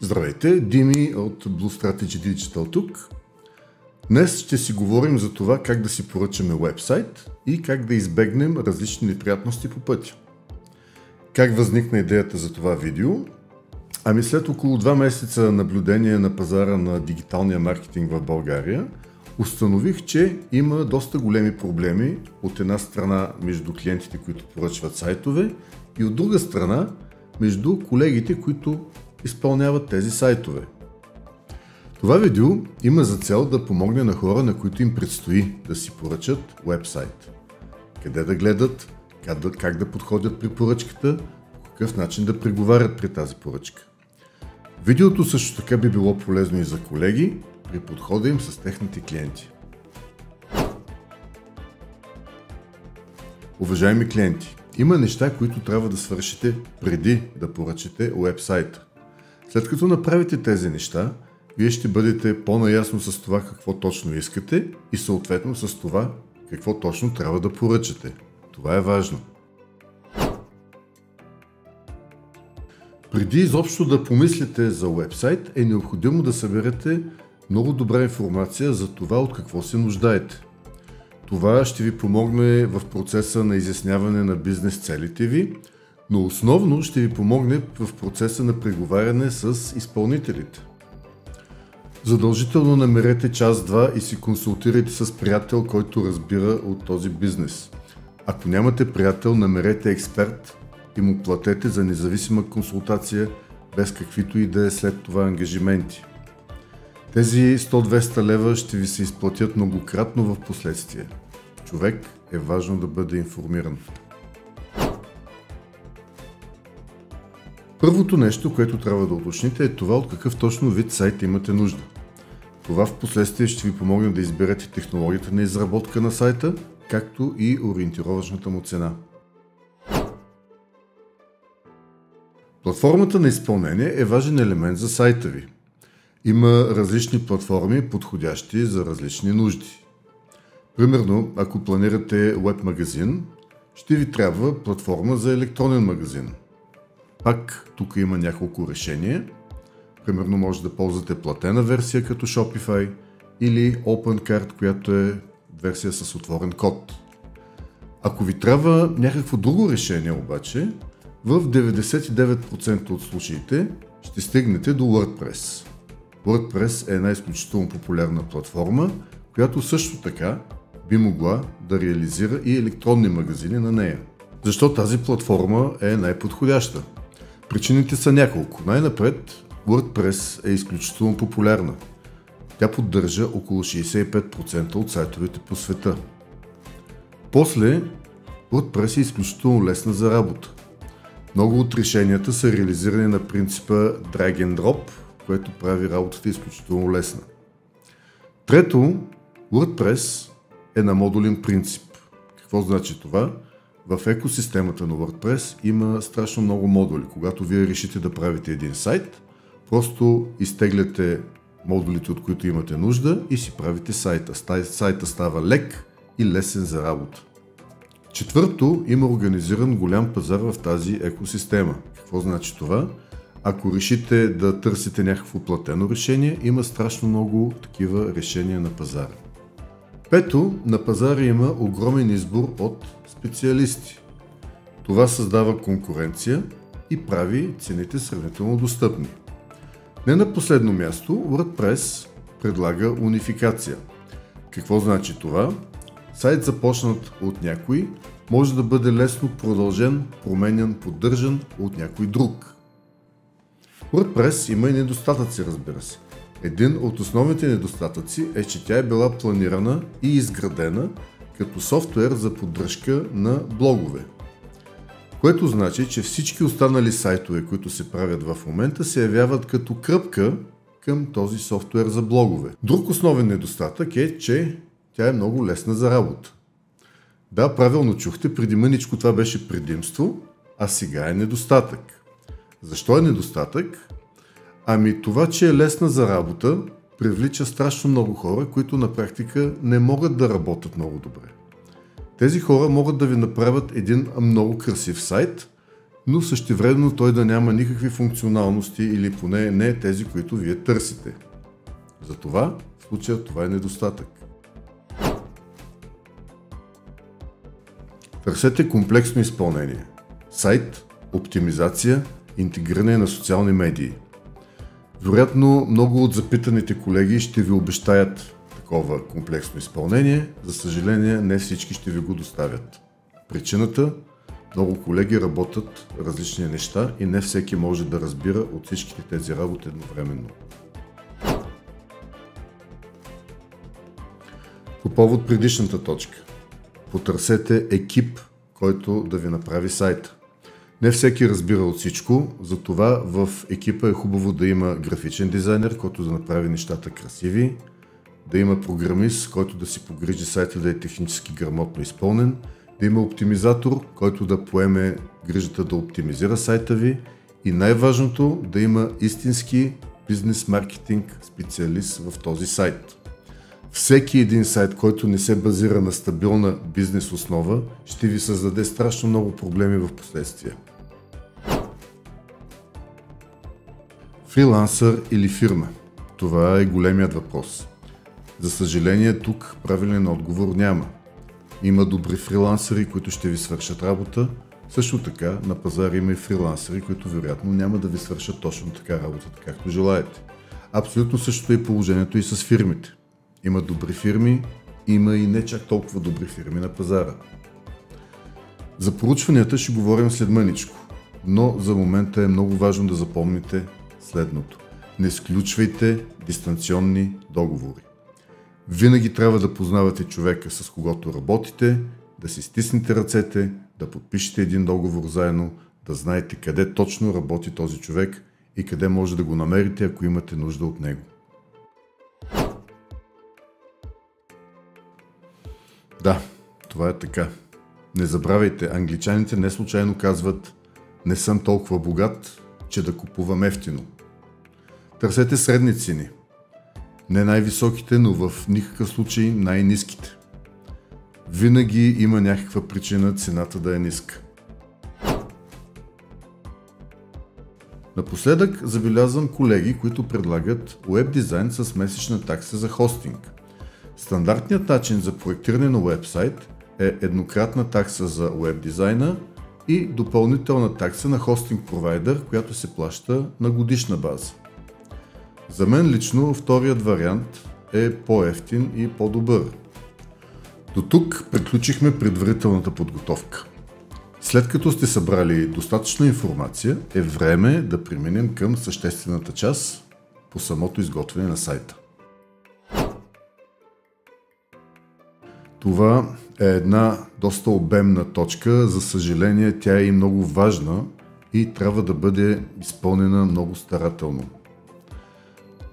Здравейте, Дими от Blue Strategy Digital тук. Днес ще си говорим за това как да си поръчаме уебсайт и как да избегнем различни неприятности по пътя. Как възникна идеята за това видео? След около 2 месеца наблюдение на пазара на дигиталния маркетинг в България, установих, че има доста големи проблеми от една страна между клиентите, които поръчват сайтове, и от друга страна между колегите, които изпълняват тези сайтове. Това видео има за цел да помогне на хора, на които им предстои да си поръчат уебсайт. Къде да гледат, как да подходят при поръчката, по какъв начин да преговарят при тази поръчка. Видеото също така би било полезно и за колеги при подхода им с техните клиенти. Уважаеми клиенти, има неща, които трябва да свършите преди да поръчате уебсайта. След като направите тези неща, вие ще бъдете по-наясно с това какво точно искате и съответно с това какво точно трябва да поръчате. Това е важно. Преди изобщо да помислите за уебсайт, е необходимо да съберете много добра информация за това от какво се нуждаете. Това ще ви помогне в процеса на изясняване на бизнес целите ви, но основно ще ви помогне в процеса на преговаряне с изпълнителите. Задължително намерете час-два и си консултирайте с приятел, който разбира от този бизнес. Ако нямате приятел, намерете експерт и му платете за независима консултация, без каквито и да е след това ангажименти. Тези 100-200 лева ще ви се изплатят многократно в последствие. Човек е важно да бъде информиран. Първото нещо, което трябва да уточните, е това от какъв точно вид сайт имате нужда. Това в последствие ще ви помогне да изберете технологията на изработка на сайта, както и ориентировъчната му цена. Платформата на изпълнение е важен елемент за сайта ви. Има различни платформи, подходящи за различни нужди. Примерно, ако планирате веб магазин, ще ви трябва платформа за електронен магазин. Пак тук има няколко решения. Примерно може да ползвате платена версия като Shopify или OpenCart, която е версия с отворен код. Ако ви трябва някакво друго решение обаче, в 99% от случаите ще стигнете до WordPress. WordPress е една изключително популярна платформа, която също така би могла да реализира и електронни магазини на нея. Защо тази платформа е най-подходяща? Причините са няколко. Най-напред, WordPress е изключително популярна. Тя поддържа около 65% от сайтовете по света. После, WordPress е изключително лесна за работа. Много от решенията са реализирани на принципа drag and drop, което прави работата изключително лесна. Трето, WordPress е на модулен принцип. Какво значи това? В екосистемата на WordPress има страшно много модули. Когато вие решите да правите един сайт, просто изтегляте модулите, от които имате нужда и си правите сайта. Сайта става лек и лесен за работа. Четвърто, има организиран голям пазар в тази екосистема. Какво значи това? Ако решите да търсите някакво платено решение, има страшно много такива решения на пазара. Пето, на пазара има огромен избор от специалисти. Това създава конкуренция и прави цените сравнително достъпни. Не на последно място, WordPress предлага унификация. Какво значи това? Сайт започнат от някой може да бъде лесно продължен, променян, поддържан от някой друг. WordPress има и недостатъци, разбира се. Един от основните недостатъци е, че тя е била планирана и изградена като софтуер за поддръжка на блогове. Което значи, че всички останали сайтове, които се правят в момента, се явяват като кръпка към този софтуер за блогове. Друг основен недостатък е, че тя е много лесна за работа. Да, правилно чухте, преди мъничко това беше предимство, а сега е недостатък. Защо е недостатък? Това, че е лесна за работа, привлича страшно много хора, които на практика не могат да работят много добре. Тези хора могат да ви направят един много красив сайт но същевременно той да няма никакви функционалности или поне не тези, които вие търсите. Затова в случая това е недостатък. Търсете комплексно изпълнение. Сайт, оптимизация, интегриране на социални медии. Вероятно, много от запитаните колеги ще ви обещаят такова комплексно изпълнение. За съжаление, не всички ще ви го доставят. Причината? Много колеги работят различни неща и не всеки може да разбира от всичките тези работи едновременно. По повод предишната точка. Потърсете екип, който да ви направи сайта. Не всеки разбира от всичко, затова в екипа е хубаво да има графичен дизайнер, който да направи нещата красиви, да има програмист, който да си погрижи сайта да е технически грамотно изпълнен, да има оптимизатор, който да поеме грижата да оптимизира сайта ви и най-важното да има истински бизнес маркетинг специалист в този сайт. Всеки един сайт, който не се базира на стабилна бизнес основа, ще ви създаде страшно много проблеми в последствие. Фрилансър или фирма? Това е големият въпрос. За съжаление, тук правилен отговор няма. Има добри фрилансъри, които ще ви свършат работа. Също така, на пазара има и фрилансъри, които вероятно няма да ви свършат точно така работата, както желаете. Абсолютно същото е положението и с фирмите. Има добри фирми, има и не чак толкова добри фирми на пазара. За проучванията ще говорим след мъничко, но за момента е много важно да запомните следното. Не сключвайте дистанционни договори. Винаги трябва да познавате човека, с когото работите, да си стиснете ръцете, да подпишете един договор заедно, да знаете къде точно работи този човек и къде може да го намерите, ако имате нужда от него. Да, това е така. Не забравяйте, англичаните не случайно казват: не съм толкова богат, че да купувам евтино. Търсете средни цени. Не най-високите, но в никакъв случай най-ниските. Винаги има някаква причина цената да е ниска. Напоследък забелязвам колеги, които предлагат уеб дизайн с месечна такса за хостинг. Стандартният начин за проектиране на уебсайт е еднократна такса за уеб дизайна и допълнителна такса на хостинг провайдер, която се плаща на годишна база. За мен лично вторият вариант е по-евтин и по-добър. До тук приключихме предварителната подготовка. След като сте събрали достатъчно информация, е време да преминем към съществената част по самото изготвяне на сайта. Това е една доста обемна точка, за съжаление тя е и много важна и трябва да бъде изпълнена много старателно.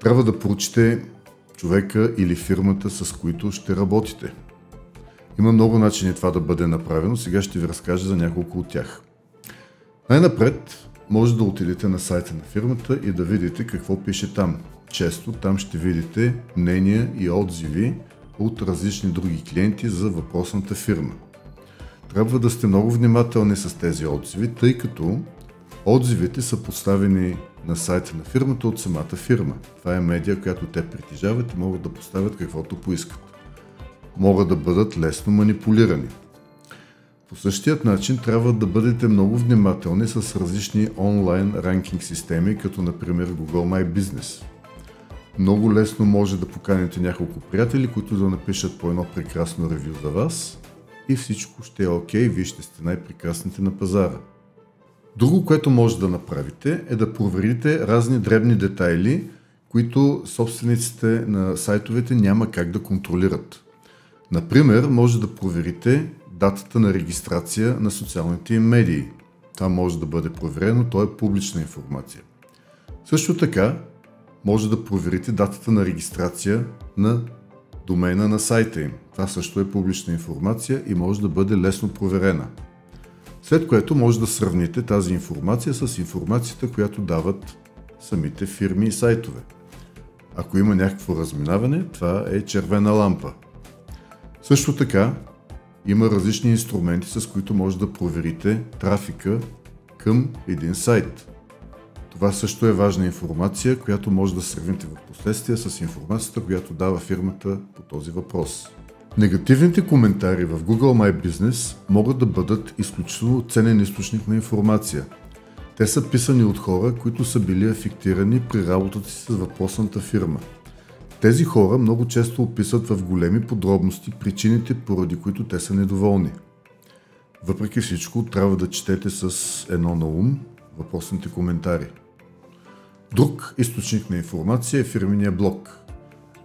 Трябва да проучите човека или фирмата, с които ще работите. Има много начини това да бъде направено, сега ще ви разкажа за няколко от тях. Най-напред може да отидете на сайта на фирмата и да видите какво пише там. Често там ще видите мнения и отзиви от различни други клиенти за въпросната фирма. Трябва да сте много внимателни с тези отзиви, тъй като отзивите са поставени на сайта на фирмата от самата фирма. Това е медия, която те притежават и могат да поставят каквото поискат. Могат да бъдат лесно манипулирани. По същият начин трябва да бъдете много внимателни с различни онлайн ранкинг системи, като например Google My Business. Много лесно може да поканите няколко приятели, които да напишат по едно прекрасно ревю за вас и всичко ще е окей, вие ще сте най-прекрасните на пазара. Друго, което може да направите, е да проверите разни дребни детайли, които собствениците на сайтовете няма как да контролират. Например, може да проверите датата на регистрация на социалните им медии. Това може да бъде проверено, то е публична информация. Също така, може да проверите датата на регистрация на домейна на сайта им. Това също е публична информация и може да бъде лесно проверена. След което може да сравните тази информация с информацията, която дават самите фирми и сайтове. Ако има някакво разминаване, това е червена лампа. Също така, има различни инструменти, с които може да проверите трафика към един сайт. Това също е важна информация, която може да сравните в последствие с информацията, която дава фирмата по този въпрос. Негативните коментари в Google My Business могат да бъдат изключително ценен източник на информация. Те са писани от хора, които са били афектирани при работата си с въпросната фирма. Тези хора много често описват в големи подробности причините, поради които те са недоволни. Въпреки всичко, трябва да четете с едно на ум въпросните коментари. Друг източник на информация е фирмения блог.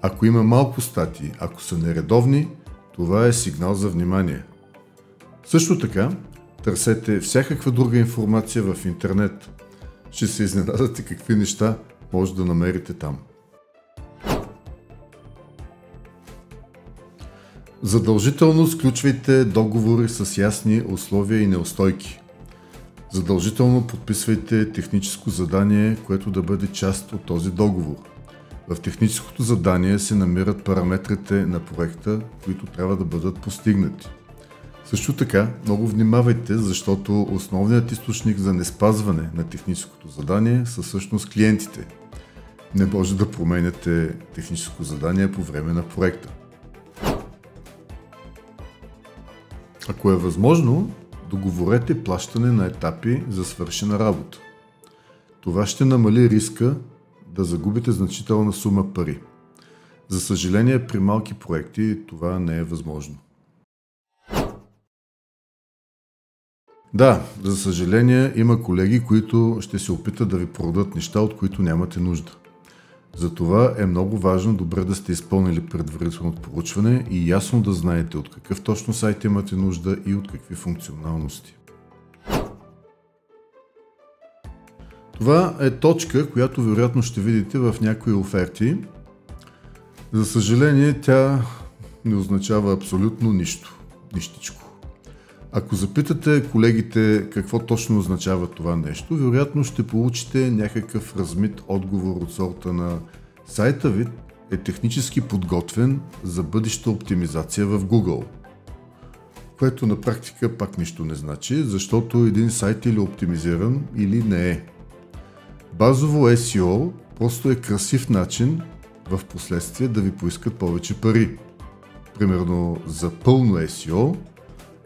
Ако има малко статии, ако са нередовни, това е сигнал за внимание. Също така, търсете всякаква друга информация в интернет. Ще се изненадате какви неща може да намерите там. Задължително сключвайте договори с ясни условия и неустойки. Задължително подписвайте техническо задание, което да бъде част от този договор. В техническото задание се намират параметрите на проекта, които трябва да бъдат постигнати. Също така, много внимавайте, защото основният източник за неспазване на техническото задание са всъщност клиентите. Не може да променяте техническо задание по време на проекта. Ако е възможно, договорете плащане на етапи за свършена работа. Това ще намали риска да загубите значителна сума пари. За съжаление, при малки проекти това не е възможно. Да, за съжаление има колеги, които ще се опитат да ви продадат неща, от които нямате нужда. Затова е много важно добре да сте изпълнили предварителното проучване и ясно да знаете от какъв точно сайт имате нужда и от какви функционалности. Това е точка, която вероятно ще видите в някои оферти. За съжаление, тя не означава абсолютно нищо. Нищичко. Ако запитате колегите какво точно означава това нещо, вероятно ще получите някакъв размит отговор от сорта на сайта ви е технически подготвен за бъдеща оптимизация в Google. Което на практика пак нищо не значи, защото един сайт или оптимизиран, или не е. Базово SEO просто е красив начин в последствие да ви поискат повече пари. Примерно за пълно SEO,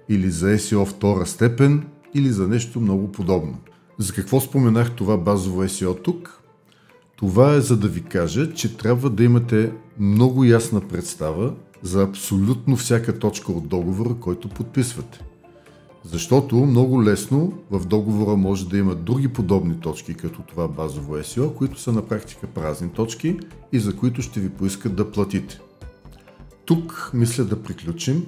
или за SEO втора степен, или за нещо много подобно. За какво споменах това базово SEO тук? Това е за да ви кажа, че трябва да имате много ясна представа за абсолютно всяка точка от договора, който подписвате. Защото много лесно в договора може да има други подобни точки, като това базово SEO, които са на практика празни точки и за които ще ви поискат да платите. Тук мисля да приключим.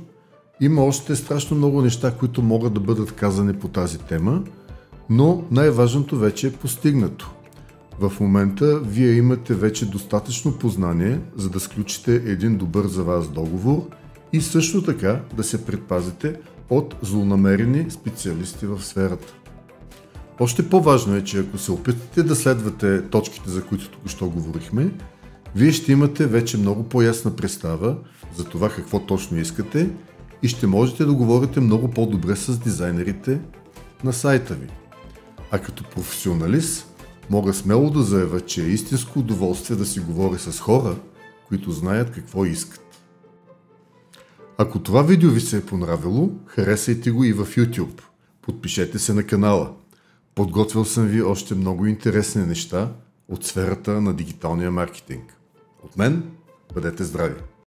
Има още страшно много неща, които могат да бъдат казани по тази тема, но най-важното вече е постигнато. В момента вие имате вече достатъчно познание, за да сключите един добър за вас договор и също така да се предпазите от злонамерени специалисти в сферата. Още по-важно е, че ако се опитате да следвате точките, за които току-що говорихме, вие ще имате вече много по-ясна представа за това какво точно искате и ще можете да говорите много по-добре с дизайнерите на сайта ви. А като професионалист мога смело да заявя, че е истинско удоволствие да си говоря с хора, които знаят какво искат. Ако това видео ви се е понравило, харесайте го и в YouTube. Подпишете се на канала. Подготвил съм ви още много интересни неща от сферата на дигиталния маркетинг. От мен, бъдете здрави!